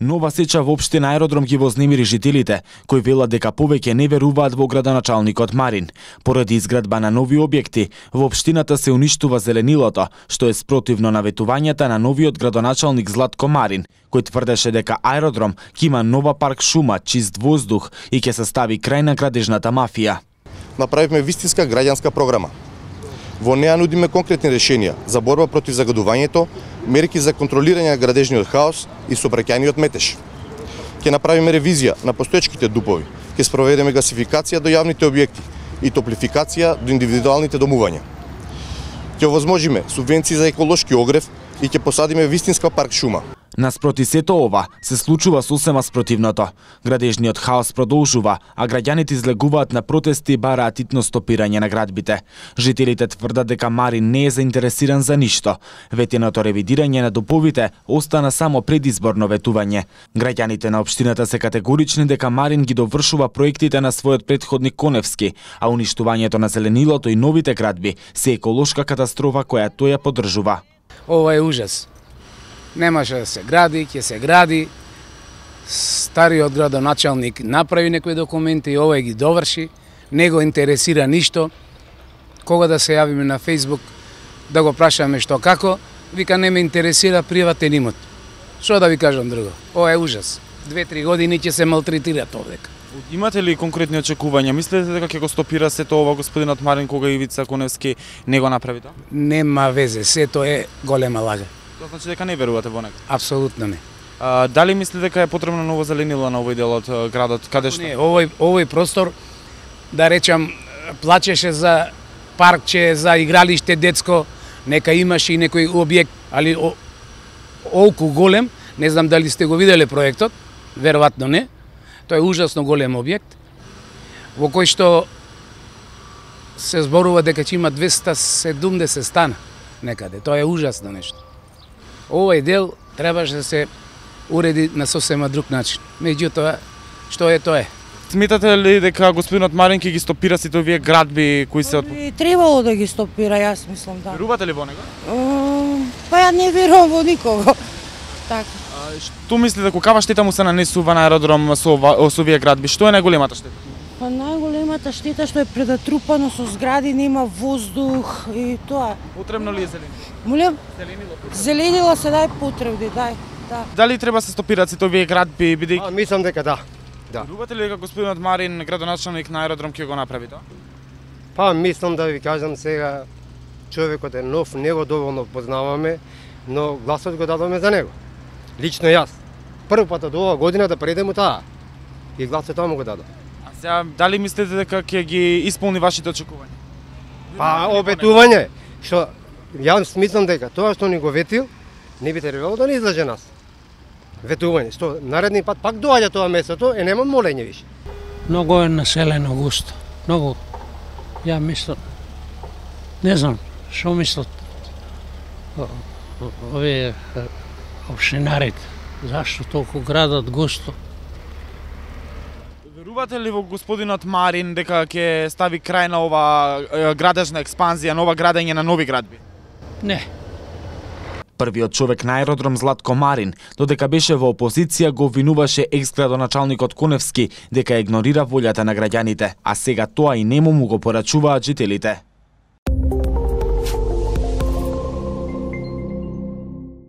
Нова сеча во општина Аеродром ги вознемири жителите, кои велат дека повеќе не веруваат во градоначалникот Марин. Поради изградба на нови објекти, во општината се уништува зеленилото, што е спротивно на ветувањата на новиот градоначалник Златко Марин, кој тврдеше дека Аеродром ќе има нова парк шума, чист воздух и ќе се стави крај на градежната мафија. Направивме вистинска граѓанска програма. Во неа нудиме конкретни решенија за борба против загадувањето, мерки за контролирање на градежниот хаос и сообраќајниот метеж. Ќе направиме ревизија на постоечките дупови, ќе спроведеме гасификација до јавните објекти и топлификација до индивидуалните домувања. Ќе овозможиме субвенции за еколошки огрев и ќе посадиме вистинска парк шума. Наспроти сето ова, се случува сосема спротивното. Градежниот хаос продолжува, а граѓаните излегуваат на протести и бараат итно стопирање на градбите. Жителите тврдат дека Марин не е заинтересиран за ништо. Ветеното ревидирање на доповите остана само предизборно ветување. Граѓаните на општината се категорични дека Марин ги довршува проектите на својот претходник Коневски, а уништувањето на зеленилото и новите градби се еколошка катастрофа која тој ја поддржува. Ова е ужас. Немаше да се гради, ќе се гради. Стариот градоначалник направи некои документи и овој ги доврши. Не го интересира ништо. Кога да се јавиме на Фејсбук да го прашаме што како, вика не ме интересира приватен имот. Што да ви кажам друго? Ова е ужас. 2-3 години ќе се малтретират овдека. Имате ли конкретни очекувања? Мислите дека ќе го стопира сето ова господинот Марин кога Ивица Коневски не го направи тоа? Нема везе, сето е голема лага. Тоа значи дека не верувате во него? Апсолутно не. Дали мислите дека е потребно ново зеленило на овој дел од градот? Каде што? Не, овој простор, да речам, плачеше за паркче, за игралиште детско, нека имаше и некој објект, али олку голем, не знам дали сте го виделе проектот, веројатно не. Тоа е ужасно голем објект, во кој што се зборува дека ќе има 270 стана некаде. Тоа е ужасно нешто. Овој дел требаше да се уреди на сосема друг начин. Меѓутоа, што е тоа е. Сметате ли дека господинот Марин ќе ги стопира сите овие градби кои се Би требало да ги стопира, јас мислам, да. Верувате ли во него? Па ја не верувам во никого. Така. Што мислите каква штета му се нанесува на Аеродром со овие градби? Што е најголемата штета? Па најголемата штета што е предатрупано со згради, нема воздух и тоа. Потребно ли е зеленило? Молам? Зеленило. Зеленило се дај потребни, дај. Да. Дали треба се стопираат сите овие градби бидејќи? Мислам дека да. Верувате ли дека господинот Марин, градоначалник на Аеродром, ќе го направи тоа? Па мислам да ви кажам сега, човекот е нов, не го доволно познаваме, но гласот го дадоме за него. Лично јас. Прв пат од оваа година да предем у таа. И гласот таму го дадов. А сега дали мислите дека ќе ги исполни вашите очекувања? Па обетување, што јас мислам дека тоа што ни го ветил, не би требало да не излаже нас. Ветување, што наредни пат пак доаѓа тоа местото, нема молење више. Многу е населено густо. Многу. Ја мислам, не знам, што мислат овие општинарите, зашто толку градат густо. Верувате ли во господинот Марин дека ќе стави крај на ова градежна експанзија, нова градење на нови градби? Не. Првиот човек на Аеродром Златко Марин, додека беше во опозиција, го обвинуваше екс-градоначалникот Коневски дека игнорира волјата на граѓаните, а сега тоа и нему му го порачуваат жителите.